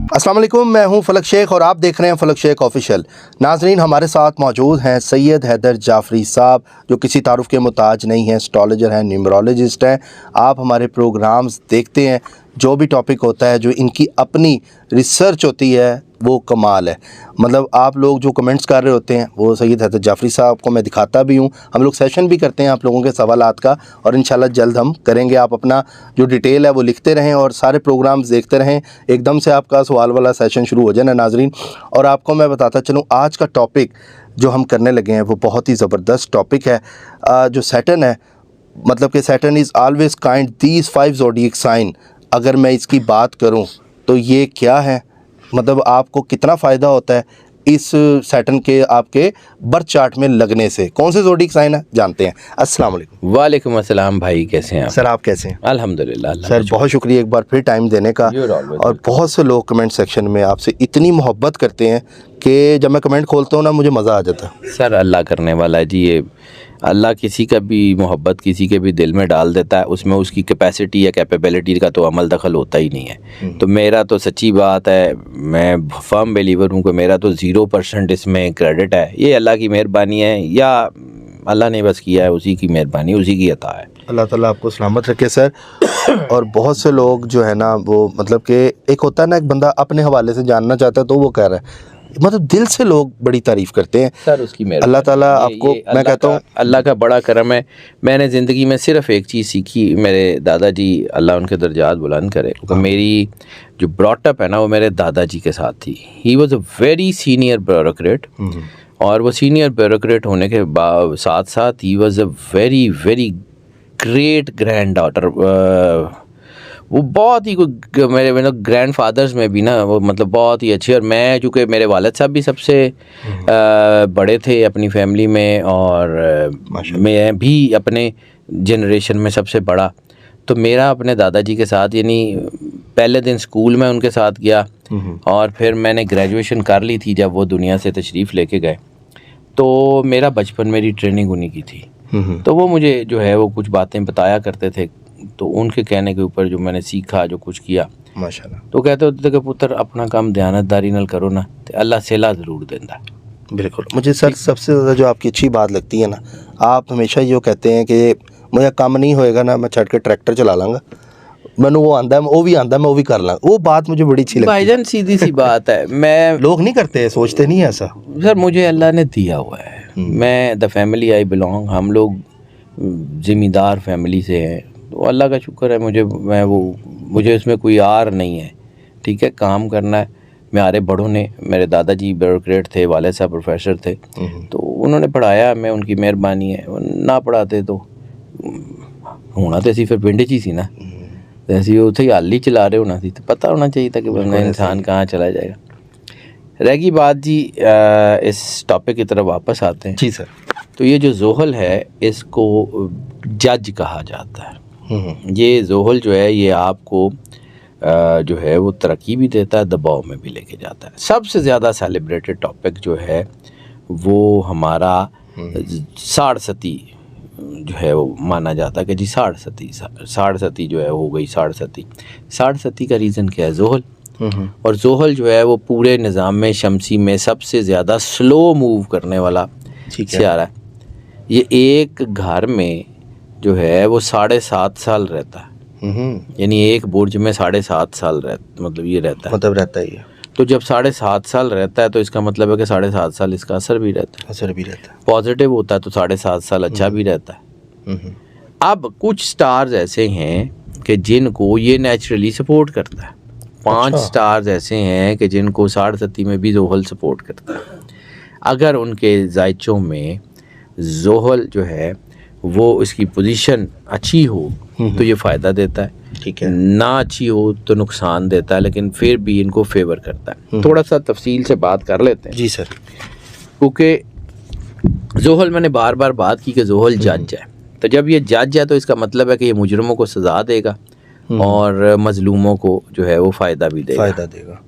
अस्सलाम वालेकुम, मैं हूं फलक शेख और आप देख रहे हैं फलक शेख ऑफिशियल। नाजरीन, हमारे साथ मौजूद हैं सैयद हैदर जाफरी साहब, जो किसी तारुफ के मुताज नहीं हैं, एस्ट्रोलॉजर हैं, न्यूमरोलॉजिस्ट हैं। आप हमारे प्रोग्राम्स देखते हैं, जो भी टॉपिक होता है, जो इनकी अपनी रिसर्च होती है, वो कमाल है। मतलब आप लोग जो कमेंट्स कर रहे होते हैं वो सैयद हैदर जाफरी साहब को मैं दिखाता भी हूँ। हम लोग सेशन भी करते हैं आप लोगों के सवालात का, और इंशाल्लाह जल्द हम करेंगे। आप अपना जो डिटेल है वो लिखते रहें और सारे प्रोग्राम्स देखते रहें। एकदम से आपका सवाल वाला सेशन शुरू हो जाए ना नाजरीन। और आपको मैं बताता चलूँ, आज का टॉपिक जो हम करने लगे हैं वो बहुत ही ज़बरदस्त टॉपिक है। जो सैटर्न है, मतलब कि Saturn is always kind these 5 zodiac sign. अगर मैं इसकी बात करूं तो ये क्या है, मतलब आपको कितना फ़ायदा होता है इस सैटर्न के आपके बर्थ चार्ट में लगने से। कौन से ज़ोडिएक साइन है जानते हैं। अस्सलाम वालेकुम। वालेकुम अस्सलाम भाई, कैसे हैं आप? सर आप कैसे हैं? अल्हम्दुलिल्लाह। सर बहुत शुक्रिया एक बार फिर टाइम देने का। और बहुत से लोग कमेंट सेक्शन में आपसे इतनी मोहब्बत करते हैं कि जब मैं कमेंट खोलता हूँ ना, मुझे मज़ा आ जाता है। सर अल्लाह करने वाला है जी। ये अल्लाह किसी का भी मोहब्बत किसी के भी दिल में डाल देता है, उसमें उसकी कैपेसिटी या कैपेबिलिटी का तो अमल दखल होता ही नहीं है। तो मेरा तो सच्ची बात है, मैं फर्म बिलीवर हूँ कि मेरा तो 0% इसमें क्रेडिट है। ये अल्लाह की मेहरबानी है, या अल्लाह ने बस किया है, उसी की मेहरबानी, उसी की अता है। अल्लाह ताला आपको सलामत रखे सर। और बहुत से लोग जो है ना, वो मतलब कि एक होता है ना, एक बंदा अपने हवाले से जानना चाहता है तो वो कह रहा है, मतलब दिल से लोग बड़ी तारीफ़ करते हैं सर। उसकी मेहरबानी, अल्लाह ताला आपको, मैं कहता हूँ अल्लाह का बड़ा करम है। मैंने ज़िंदगी में सिर्फ़ एक चीज़ सीखी, मेरे दादाजी अल्लाह उनके दर्जात बुलंद करे, तो मेरी जो ब्रॉटअप है ना वो मेरे दादाजी के साथ थी। He was a very senior bureaucrat, और वो सीनियर ब्यूरोक्रेट होने के साथ साथ he was a very very great grand daughter. वो बहुत ही मेरे मतलब ग्रैंड फादर्स में भी ना वो मतलब बहुत ही अच्छे। और मैं चूँकि मेरे वालिद साहब भी सबसे बड़े थे अपनी फैमिली में, और मैं भी अपने जनरेशन में सबसे बड़ा, तो मेरा अपने दादाजी के साथ, यानी पहले दिन स्कूल में उनके साथ गया, और फिर मैंने ग्रेजुएशन कर ली थी जब वो दुनिया से तशरीफ़ लेके गए। तो मेरा बचपन, मेरी ट्रेनिंग उन्हीं की थी। तो वो मुझे जो है वो कुछ बातें बताया करते थे, तो उनके कहने के ऊपर जो मैंने सीखा, जो कुछ किया माशाल्लाह, तो कहते होते थे कि पुत्र अपना काम दयानतदारी नाल करो ना, तो अल्लाह सेला ज़रूर देंदा। बिल्कुल। मुझे सर सबसे ज़्यादा जो आपकी अच्छी बात लगती है ना, आप हमेशा ये कहते हैं कि मुझे काम नहीं होएगा ना, मैं छड़ के ट्रैक्टर चला लाँगा, मैनू वो आंदा है, वो भी आंदा है, मैं वो भी कर लाँगा। वो बात मुझे बड़ी अच्छी लगती है। भाईजान सीधी सी बात है, मैं लोग नहीं करते, सोचते नहीं है ऐसा। सर मुझे अल्लाह ने दिया हुआ है। मैं द फैमिली आई बिलोंग, हम लोग ज़िम्मेदार फैमिली से हैं, तो अल्लाह का शुक्र है। मुझे उसमें कोई आर नहीं है। ठीक है, काम करना है। मेरे बड़ों ने, मेरे दादाजी ब्यूरोक्रेट थे, वाले साहब प्रोफेसर थे, तो उन्होंने पढ़ाया, मैं उनकी मेहरबानी है। ना पढ़ाते तो होना तो असी फिर पिंड च ही सी ना, तो असी उत्थे ही हल ही चला रहे होना सी। तो पता होना चाहिए था कि बंदा इंसान कहाँ चला जाएगा। रह गई बात जी, इस टॉपिक की तरफ वापस आते हैं। जी सर। तो ये जो जोहल है, इसको जज कहा जाता है। ये जोहल जो है, ये आपको जो है वो तरक्की भी देता है, दबाव में भी लेके जाता है। सबसे ज़्यादा सेलिब्रेटेड टॉपिक जो है वो हमारा साढ़सती जो है वो माना जाता है कि जी साढ़सती जो है हो गई। साढ़सती का रीज़न क्या है? जोहल। और जोहल जो है वो पूरे निज़ाम में शमसी में सबसे ज़्यादा स्लो मूव करने वाला सियारा है। ये एक घर में जो है वो 7.5 साल रहता है, यानी एक बुर्ज में 7.5 साल मतलब ये रहता है। ही है। तो जब 7.5 साल रहता है तो इसका मतलब है कि 7.5 साल इसका असर भी रहता है। पॉजिटिव होता है तो 7.5 साल अच्छा भी रहता है। अब कुछ स्टार्स ऐसे हैं कि जिनको ये नेचुरली सपोर्ट करता है। 5 स्टार्स ऐसे हैं कि जिनको साढ़सती में भी जोहल सपोर्ट करता है। अगर उनके जायचों में जोहल जो है वो इसकी पोजीशन अच्छी हो तो ये फ़ायदा देता है, ठीक है, ना अच्छी हो तो नुकसान देता है, लेकिन फिर भी इनको फेवर करता है। थोड़ा सा तफसील से बात कर लेते हैं। जी सर। क्योंकि जोहल, मैंने बार बार बात की कि जोहल जज है, तो जब ये जज है तो इसका मतलब है कि ये मुजरमों को सज़ा देगा और मजलूमों को जो है वो फ़ायदा भी देगा।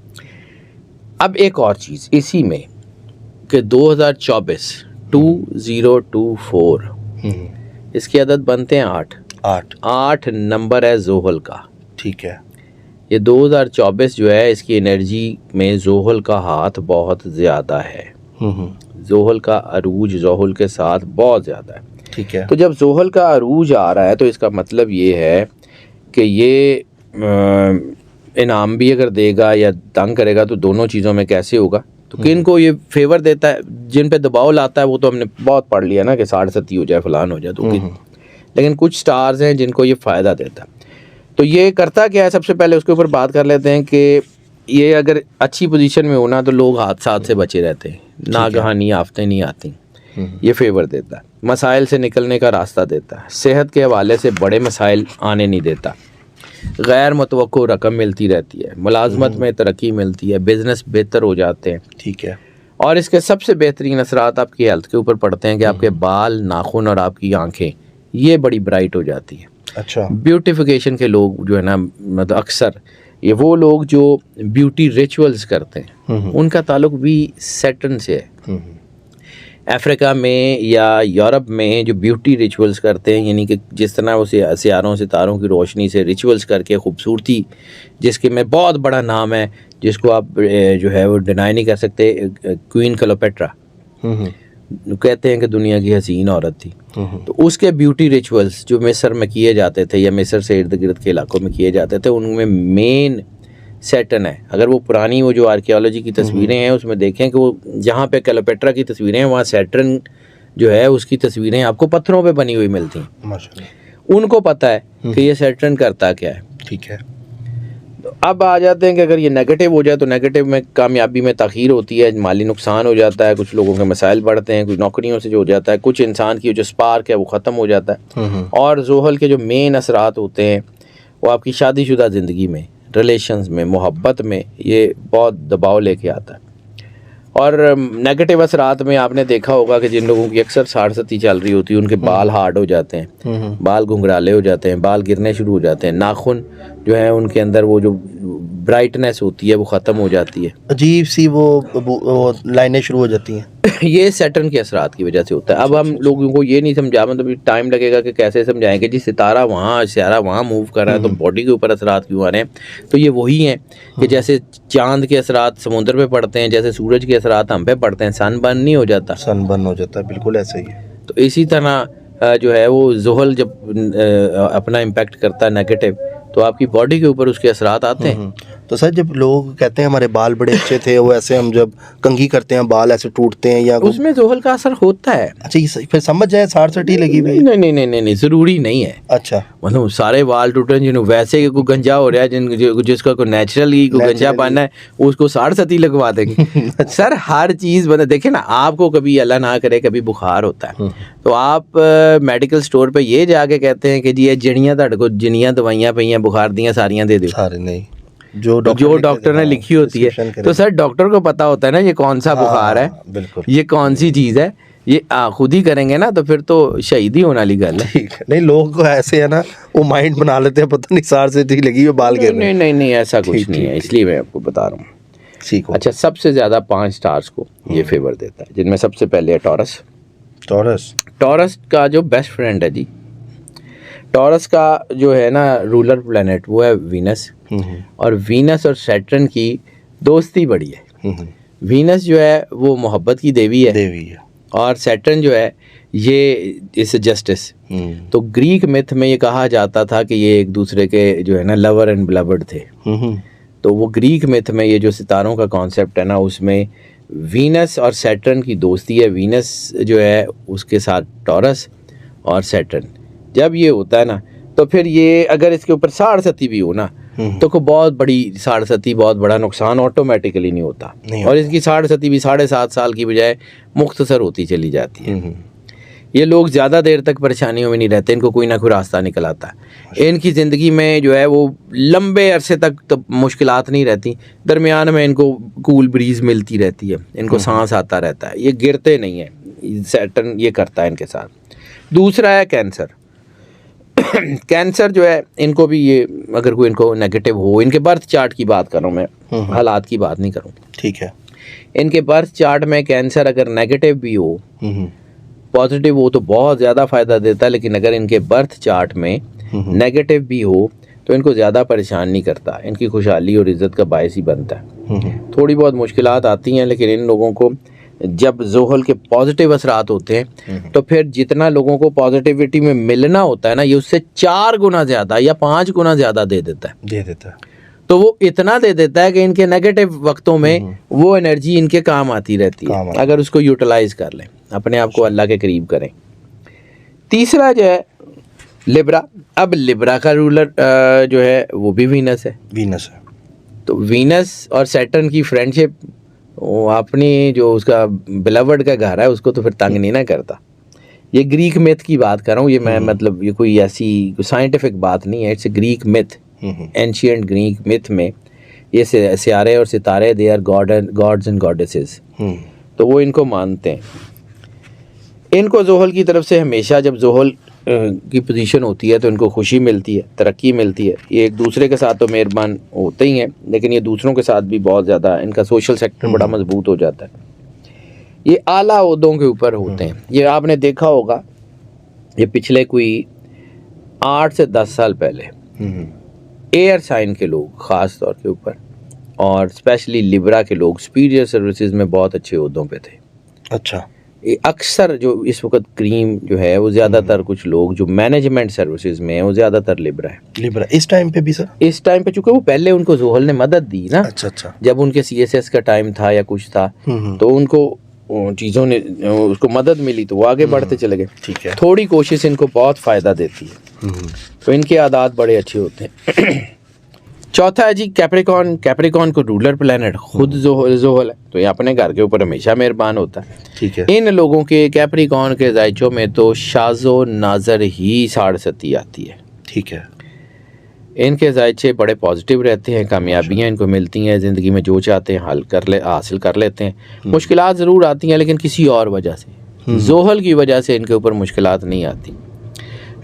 अब एक और चीज़ इसी में कि 2024 2024 इसकी अदद बनते हैं 8 नंबर है जोहल का। ठीक है। ये 2024 जो है इसकी एनर्जी में जोहल का हाथ बहुत ज़्यादा है। जोहल का अरूज जोहल के साथ बहुत ज़्यादा है। ठीक है। तो जब जोहल का अरूज आ रहा है तो इसका मतलब ये है कि ये इनाम भी अगर देगा या तंग करेगा तो दोनों चीज़ों में कैसे होगा। तो किन को ये फेवर देता है, जिन पे दबाव लाता है वो तो हमने बहुत पढ़ लिया ना कि 60-70 हो जाए फलान हो जाए तो लेकिन कुछ स्टार्स हैं जिनको ये फ़ायदा देता है। तो ये करता क्या है, सबसे पहले उसके ऊपर बात कर लेते हैं कि ये अगर अच्छी पोजीशन में होना तो लोग हादसा से बचे रहते हैं, नागहानी आफतें नहीं आती। ये फेवर देता है, मसाइल से निकलने का रास्ता देता है, सेहत के हवाले से बड़े मसाइल आने नहीं देता, गैर मुतवक्को रकम मिलती रहती है, मुलाजमत में तरक्की मिलती है, बिजनेस बेहतर हो जाते हैं। ठीक है। और इसके सबसे बेहतरीन असरात आपकी हेल्थ के ऊपर पड़ते हैं कि आपके बाल, नाखून और आपकी आंखें ये बड़ी ब्राइट हो जाती है। अच्छा। ब्यूटिफिकेशन के लोग जो है ना, मतलब अक्सर ये वो लोग जो ब्यूटी रिचुअल्स करते हैं उनका ताल्लुक भी सैटर्न से है। अफ्रीका में या यूरोप में जो ब्यूटी रिचुअल्स करते हैं, यानी कि जिस तरह वो सियारों सितारों की रोशनी से रिचुअल्स करके खूबसूरती, जिसके में बहुत बड़ा नाम है जिसको आप जो है वो डिनाई नहीं कर सकते, क्वीन क्लियोपेट्रा कहते हैं कि दुनिया की हसीन औरत थी। तो उसके ब्यूटी रिचुअल्स जो मिस्र में किए जाते थे या मिस्र से इर्द गिर्द के इलाकों में किए जाते थे, उनमें मेन सैटर्न है। अगर वो पुरानी वो जो आर्कियोलॉजी की तस्वीरें हैं उसमें देखें कि वो जहाँ पे क्लियोपेट्रा की तस्वीरें हैं वहाँ सैटर्न जो है उसकी तस्वीरें आपको पत्थरों पे बनी हुई मिलती हैं। माशाल्लाह। उनको पता है कि ये सैटर्न करता क्या है। ठीक है। तो अब आ जाते हैं कि अगर ये नेगेटिव हो जाए तो नेगेटिव में कामयाबी में ताख़ीर होती है, माली नुकसान हो जाता है, कुछ लोगों के मसाइल बढ़ते हैं, कुछ नौकरियों से जो हो जाता है, कुछ इंसान की जो स्पार्क है वो ख़त्म हो जाता है। और जोहल के जो मेन असरात होते हैं वो आपकी शादीशुदा ज़िंदगी में, रिलेशंस में, मोहब्बत में ये बहुत दबाव लेके आता है। और नेगेटिव असरात में आपने देखा होगा कि जिन लोगों की अक्सर 60-70 चल रही होती है उनके बाल हार्ड हो जाते हैं, बाल घुंघराले हो जाते हैं, बाल गिरने शुरू हो जाते हैं, नाखून जो है उनके अंदर वो जो ब्राइटनेस होती है वो ख़त्म हो जाती है, अजीब सी वो लाइनें शुरू हो जाती हैं। ये सैटर्न के असरात की वजह से होता है। अब हम लोगों को ये नहीं समझा, मतलब टाइम लगेगा कि कैसे समझाएंगे जी सितारा वहाँ मूव कर रहा है तो बॉडी के ऊपर असरात क्यों आ रहे हैं। तो ये वही हैं कि जैसे चांद के असरात समुद्र पे पड़ते हैं, जैसे सूरज के असरात हम पे पड़ते हैं, सन बर्न नहीं हो जाता, सन बर्न हो जाता है, बिल्कुल ऐसा ही है। तो इसी तरह जो है वो जोहल जब अपना इम्पैक्ट करता है नेगेटिव तो आपकी बॉडी के ऊपर उसके असरात आते हैं। तो सर जब लोग कहते हैं हमारे बाल बड़े अच्छे थे, वो ऐसे हम जब कंघी करते हैं बाल ऐसे टूटते हैं या उसमें जोहल का असर होता है। अच्छा, ये फिर समझ जाए 60-70 लगी हुई? नहीं, ज़रूरी नहीं है। अच्छा, मतलब सारे बाल टूटे जिन्होंने वैसे कोई गंजा हो रहा है, जिसका कोई नेचुरली कोई गंजा पाना है उसको 60-70 लगवा देंगे। सर हर चीज़ मतलब देखे ना, आपको कभी अल्लाह ना करे कभी बुखार होता है तो आप मेडिकल स्टोर पे ये जाके कहते हैं कि जी ये जड़ियाँ ਤੁਹਾਡੇ को जिन्नियाँ दवाइयाँ पईयाँ बुखार दियाँ सारियाँ दे दो। सारे नहीं, जो डॉक्टर ने लिखी होती है। तो सर डॉक्टर को पता होता है ना ये कौन सा बुखार है, बिल्कुल ये कौन सी चीज़ है, ये खुद ही करेंगे ना तो फिर तो शहीद ही होने वाली गल है। ठीक है। नहीं, लोग को ऐसे है ना वो माइंड बना लेते हैं पता नहीं 60-70 लगी हुई बाल गिर रहे हैं। नहीं ऐसा कुछ नहीं है, इसलिए मैं आपको बता रहा हूँ। ठीक हो। अच्छा, सबसे ज़्यादा 5 स्टार्स को ये फेवर देता है, जिनमें सबसे पहले है टॉरस। टॉरस का जो बेस्ट फ्रेंड है जी, टॉरस का जो है ना रूलर प्लेनेट वो है वीनस, और वीनस और सैटर्न की दोस्ती बड़ी है। वीनस जो है वो मोहब्बत की देवी है और सैटर्न जो है ये इस जस्टिस। तो ग्रीक मिथ में ये कहा जाता था कि ये एक दूसरे के जो है ना लवर एंड ब्लवर्ड थे। तो वो ग्रीक मिथ में ये जो सितारों का कॉन्सेप्ट है ना उसमें वीनस और सैटर्न की दोस्ती है। वीनस जो है उसके साथ टॉरस और सैटर्न जब ये होता है ना तो फिर ये अगर इसके ऊपर 60-70 भी हो ना तो को बहुत बड़ी 60-70 बहुत बड़ा नुकसान ऑटोमेटिकली नहीं होता, और इसकी 60-70 भी 7.5 साल की बजाय मुख्तसर होती चली जाती है। ये लोग ज़्यादा देर तक परेशानियों में नहीं रहते, इनको कोई ना कोई रास्ता निकल आता है। इनकी ज़िंदगी में जो है वो लंबे अरसे तक तो मुश्किलात नहीं रहती, दरमियान में इनको कूल ब्रीज मिलती रहती है, इनको सांस आता रहता है, ये गिरते नहीं है। सैटर्न ये करता है इनके साथ। दूसरा है कैंसर। कैंसर जो है इनको भी ये अगर कोई इनको नेगेटिव हो, इनके बर्थ चार्ट की बात कर रहा हूँ मैं, हालात की बात नहीं करूँ। ठीक है। इनके बर्थ चार्ट में कैंसर अगर नेगेटिव भी हो, पॉजिटिव हो तो बहुत ज़्यादा फ़ायदा देता है, लेकिन अगर इनके बर्थ चार्ट में नेगेटिव भी हो तो तो इनको ज़्यादा परेशान नहीं करता, इनकी खुशहाली और इज़्ज़त का बायस ही बनता है। थोड़ी बहुत मुश्किलात आती हैं, लेकिन इन लोगों को जब ज़ोहल के पॉजिटिव असरात होते हैं तो फिर जितना लोगों को पॉजिटिविटी में मिलना होता है ना, ये उससे 4 गुना ज़्यादा या 5 गुना ज़्यादा दे देता है। तो वो इतना दे देता है कि इनके नेगेटिव वक्तों में वो एनर्जी इनके काम आती रहती है, अगर उसको यूटिलाइज कर लें, अपने आप को अल्लाह के करीब करें। तीसरा जो है लिब्रा। अब लिब्रा का रूलर जो है वो भी वीनस है। तो वीनस और सैटर्न की फ्रेंडशिप, वो अपनी जो उसका बिलवर्ड का घर है उसको तो फिर तंग नहीं ना करता। ये ग्रीक मिथ की बात कर रहा हूँ, ये मैं मतलब ये कोई ऐसी साइंटिफिक बात नहीं है, it's a Greek myth. Ancient Greek myth में ये सियारे और सितारे they are gods and goddesses, तो वो इनको मानते हैं। इनको जोहल की तरफ से हमेशा जब जोहल की पोजीशन होती है तो इनको खुशी मिलती है, तरक्की मिलती है। ये एक दूसरे के साथ तो मेहरबान होते ही हैं, लेकिन ये दूसरों के साथ भी बहुत ज़्यादा, इनका सोशल सेक्टर बड़ा मजबूत हो जाता है। ये आला ओहदों के ऊपर होते हैं। ये आपने देखा होगा, ये पिछले कोई 8 से 10 साल पहले एयर साइन के लोग ख़ास तौर के ऊपर और स्पेशली लिब्रा के लोग सुपीरियर सर्विसेज में बहुत अच्छे ओहदों पे थे। अच्छा। ये अक्सर जो इस वक्त क्रीम जो है वो ज़्यादातर कुछ लोग जो मैनेजमेंट सर्विसेज में हैं वो ज़्यादातर लिब्रा है। इस टाइम पे भी सर? इस टाइम पे चूँकि वो पहले उनको जोहल ने मदद दी ना। अच्छा। जब उनके CSS का टाइम था या कुछ था तो उनको चीज़ों ने उसको मदद मिली तो वो आगे बढ़ते चले गए। ठीक है। थोड़ी कोशिश इनको बहुत फ़ायदा देती है, तो इनके आदात बड़े अच्छे होते हैं। चौथा है जी कैप्रिकॉर्न। कैप्रिकॉर्न को रूलर प्लैनेट खुद जोहल है, तो ये अपने घर के ऊपर हमेशा मेहरबान होता है। ठीक है। इन लोगों के कैप्रिकॉर्न के जायचों में तो शाज़ो नाज़र ही 7.5 आती है। ठीक है। इनके जायचे बड़े पॉजिटिव रहते हैं, कामयाबियाँ इनको मिलती हैं, ज़िंदगी में जो चाहते हैं हासिल कर लेते हैं। मुश्किलात ज़रूर आती हैं, लेकिन किसी और वजह से, जोहल की वजह से इनके ऊपर मुश्किलात नहीं आती।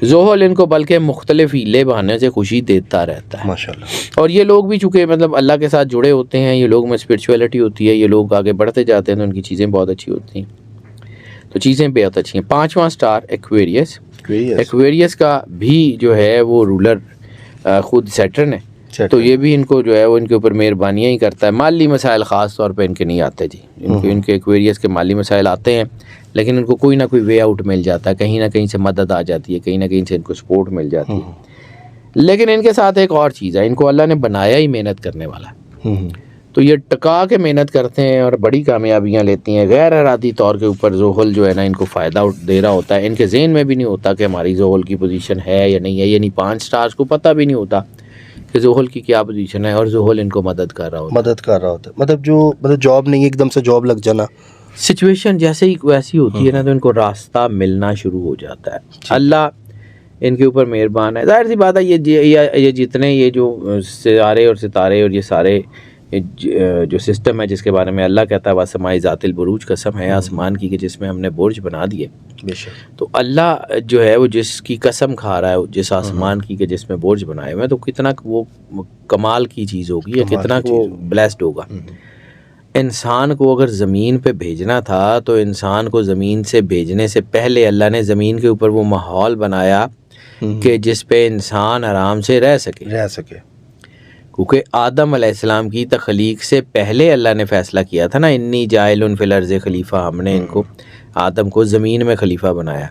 जोहल इनको बल्कि मुख्तलिफ हीले बहाने से खुशी देता रहता है माशाल्लाह। और ये लोग भी चूँकि मतलब अल्लाह के साथ जुड़े होते हैं, ये लोग में स्पिरिचुअलिटी होती है, ये लोग आगे बढ़ते जाते हैं तो उनकी चीज़ें बहुत अच्छी होती हैं, तो चीज़ें बेहद अच्छी हैं। 5वां स्टार एक्वेरियस। एक्वेरियस का भी जो है वो रूलर खुद सैटर्न है, तो ये भी इनको जो है वो इनके ऊपर मेहरबानियाँ ही करता है। माली मसाइल ख़ास तौर पे इनके नहीं आते जी, इनके एक्वेरियस के माली मसाइल आते हैं, लेकिन इनको कोई ना कोई वे आउट मिल जाता है, कहीं ना कहीं से मदद आ जाती है, कहीं ना कहीं से इनको सपोर्ट मिल जाती है। लेकिन इनके साथ एक और चीज़ है, इनको अल्लाह ने बनाया ही मेहनत करने वाला, तो ये टका के मेहनत करते हैं और बड़ी कामयाबियाँ लेती हैं। गैर इरादी तौर के ऊपर जोहल जो है ना इनको फ़ायदा दे रहा होता है। इनके जहन में भी नहीं होता कि हमारी जोहल की पोजीशन है या नहीं है, यानी 5 स्टार्स को पता भी नहीं होता कि जोहल की क्या पोजीशन है और जोहल इनको मदद कर रहा होता है। मतलब जॉब नहीं, एकदम से जॉब लग जाना, सिचुएशन जैसे ही वैसी होती है ना तो इनको रास्ता मिलना शुरू हो जाता है। अल्लाह इनके ऊपर मेहरबान है। जाहिर सी बात है, ये जितने ये जो सितारे और सितारे और ये सारे जो सिस्टम है जिसके बारे में अल्लाह कहता है वासमाई ज़ातिल बुरूज, कसम है आसमान की कि जिसमें हमने बुर्ज बना दिए। तो अल्लाह जो है वो जिसकी कसम खा रहा है, जिस आसमान की कि जिसमें बुर्ज बनाए हुए हैं, तो कितना वो कमाल की चीज़ होगी या कितना वो ब्लेस्ड होगा। इंसान को अगर ज़मीन पे भेजना था तो इंसान को ज़मीन से भेजने से पहले अल्लाह ने ज़मीन के ऊपर वो माहौल बनाया कि जिस पे इंसान आराम से रह सके। क्योंकि आदम अलैहिस्सलाम की तख्लीक से पहले अल्लाह ने फ़ैसला किया था ना, इन्नी जाइलुन फिल अर्ज़ि खलीफा, हमने इनको आदम को ज़मीन में खलीफा बनाया।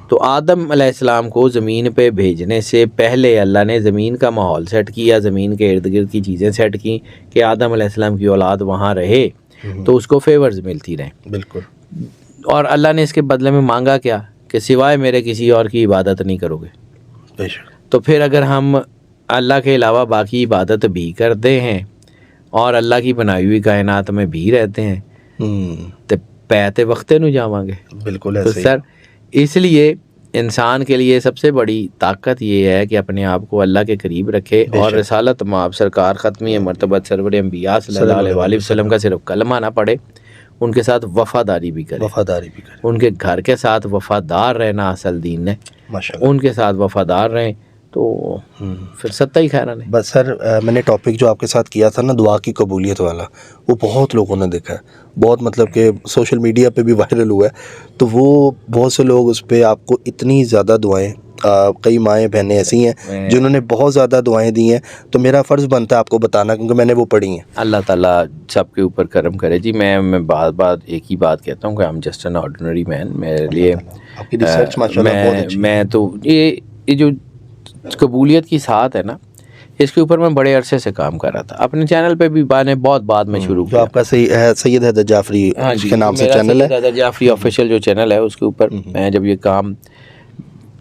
तो आदम अलैहिस्सलाम को ज़मीन पे भेजने से पहले अल्लाह ने ज़मीन का माहौल सेट किया, ज़मीन के इर्द गिर्द की चीज़ें सेट की कि आदम अलैहिस्सलाम की औलाद वहाँ रहे तो उसको फेवर्स मिलती रहें। बिल्कुल। और अल्लाह ने इसके बदले में मांगा क्या कि सिवाय मेरे किसी और की इबादत नहीं करोगे। तो फिर अगर हम अल्लाह के अलावा बाकी इबादत भी करते हैं और अल्लाह की बनाई हुई कायनात में भी रहते हैं तो पैते वक्ते नहीं जावांगे। बिल्कुल तो ऐसे सर इसलिए इंसान के लिए सबसे बड़ी ताकत ये है कि अपने आप को अल्लाह के करीब रखे और रिसालत माब सरकार ख़त्मी मरतबत सरवर अंबिया सल्लल्लाहु अलैहि वसल्लम का सिर्फ कलमा ना पढ़े, उनके साथ वफ़ादारी भी करे। उनके घर के साथ वफ़ादार रहना असल दीन है, उनके साथ वफ़ादार रहें तो फिर सत्ता ही खैर नहीं। बस सर मैंने टॉपिक जो आपके साथ किया था ना दुआ की कबूलियत वाला, वो बहुत लोगों ने देखा है, बहुत मतलब कि सोशल मीडिया पे भी वायरल हुआ है, तो वो बहुत से लोग उस पर आपको इतनी ज़्यादा दुआएं कई माएँ बहनें ऐसी हैं जिन्होंने बहुत ज़्यादा दुआएं दी हैं, तो मेरा फ़र्ज़ बनता है आपको बताना, क्योंकि मैंने वो पढ़ी हैं। अल्लाह ताला सबके ऊपर करम करे जी। मैं बार एक ही बात कहता हूँ कि I am just an ordinary man. मेरे लिए आपकी रिसर्च माशाल्लाह बहुत अच्छी है। मैं तो ये जो कबूलियत की साथ है ना, इसके ऊपर मैं बड़े अरसे से काम कर रहा था। अपने चैनल पे भी मैंने बहुत बाद में शुरू जो किया। आपका सैयद हैदर जाफरी के नाम से चैनल है, हैदर जाफरी ऑफिशियल जो चैनल है, उसके ऊपर मैं जब ये काम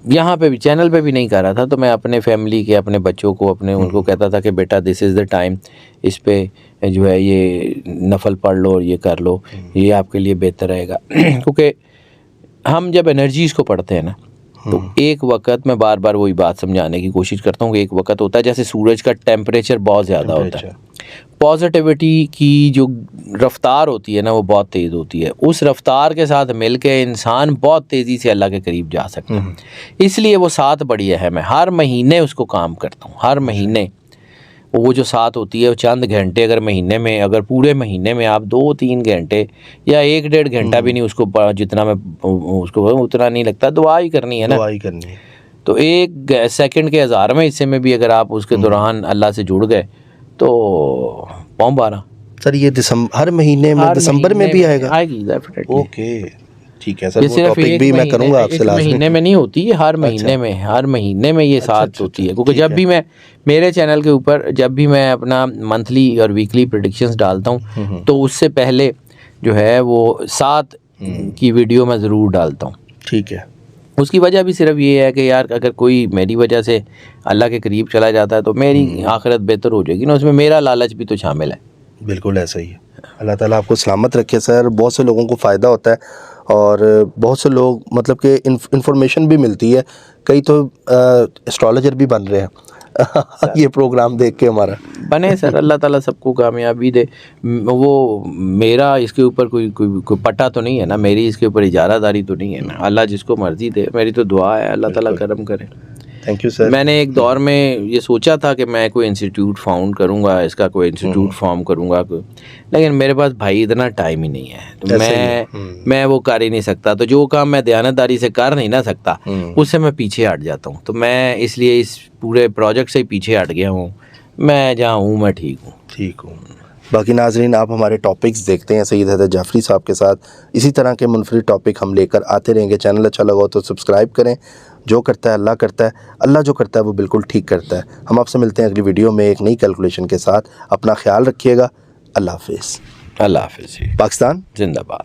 यहाँ पे भी चैनल पे भी नहीं कर रहा था, तो मैं अपने फैमिली के, अपने बच्चों को, अपने उनको कहता था कि बेटा दिस इज़ द टाइम, इस पे जो है ये नफल पढ़ लो और ये कर लो, ये आपके लिए बेहतर रहेगा। क्योंकि हम जब एनर्जीज़ को पढ़ते हैं ना, तो एक वक्त मैं बार बार वही बात समझाने की कोशिश करता हूँ कि एक वक्त होता है जैसे सूरज का टेम्परेचर बहुत ज़्यादा होता है, पॉजिटिविटी की जो रफ़्तार होती है ना, वो बहुत तेज़ होती है। उस रफ़्तार के साथ मिल के इंसान बहुत तेज़ी से अल्लाह के करीब जा सकता है। इसलिए वो साथ बड़ी अहम है। हर महीने उसको काम करता हूँ, हर महीने वो जो साथ होती है, वो चंद घंटे अगर महीने में, अगर पूरे महीने में आप 2-3 घंटे या 1-1.5 घंटा भी नहीं उसको, जितना मैं उसको उतना नहीं लगता, दुआ ही करनी है ना, दुआ ही करनी है। तो 1 सेकंड के 1000वें हिस्से में भी अगर आप उसके दौरान अल्लाह से जुड़ गए तो पौं 12। सर ये हर महीने में दिसंबर में भी आएगा? आएगी डेफिनेटली। ओके ठीक है सर, ये वो सिर्फ टॉपिक एक भी मैं महीने- करूँगा आपसे एक लाजमी। महीने में नहीं होती, ये हर महीने में, हर महीने में ये साथ होती है। क्योंकि ठीक जब है। भी मैं मेरे चैनल के ऊपर जब भी मैं अपना मंथली और वीकली प्रेडिक्शंस डालता हूँ, तो उससे पहले जो है वो 7 की वीडियो मैं ज़रूर डालता हूँ। ठीक है। उसकी वजह भी सिर्फ ये है कि यार अगर कोई मेरी वजह से अल्लाह के करीब चला जाता है तो मेरी आखिरत बेहतर हो जाएगी ना, उसमें मेरा लालच भी तो शामिल है। बिल्कुल ऐसा ही है। अल्लाह ताला आपको सलामत रखे सर। बहुत से लोगों को फ़ायदा होता है और बहुत से लोग मतलब कि इंफॉर्मेशन भी मिलती है। कई तो एस्ट्रोलॉजर भी बन रहे हैं ये प्रोग्राम देख के हमारा। बने सर, अल्लाह ताला सबको कामयाबी दे। वो मेरा इसके ऊपर कोई पट्टा तो नहीं है ना, मेरी इसके ऊपर इजारादारी तो नहीं है ना। अल्लाह जिसको मर्जी दे, मेरी तो दुआ है अल्लाह ताला करम करे। Thank you sir. मैंने एक दौर में ये सोचा था कि मैं कोई इंस्टीट्यूट फाउंड करूँगा, इसका कोई इंस्टीट्यूट फॉर्म करूँगा, लेकिन मेरे पास भाई इतना टाइम ही नहीं है, तो मैं वो कर ही नहीं सकता। तो जो काम मैं दयानतदारी से कर नहीं ना सकता, उससे मैं पीछे हट जाता हूँ। तो मैं इसलिए इस पूरे प्रोजेक्ट से ही पीछे हट गया हूँ। मैं जहाँ हूँ मैं ठीक हूँ। बाकी नाजरीन, आप हमारे टॉपिक्स देखते हैं सैयद हैदर जाफरी साहब के साथ। इसी तरह के मुनफरिद टॉपिक हम लेकर आते रहेंगे। चैनल अच्छा लगा हो तो सब्सक्राइब करें। जो करता है अल्लाह करता है, अल्लाह जो करता है वो बिल्कुल ठीक करता है। हम आपसे मिलते हैं अगली वीडियो में एक नई कैलकुलेशन के साथ। अपना ख्याल रखिएगा। अल्लाह हाफिज़। अल्लाह हाफिज़। पाकिस्तान जिंदाबाद।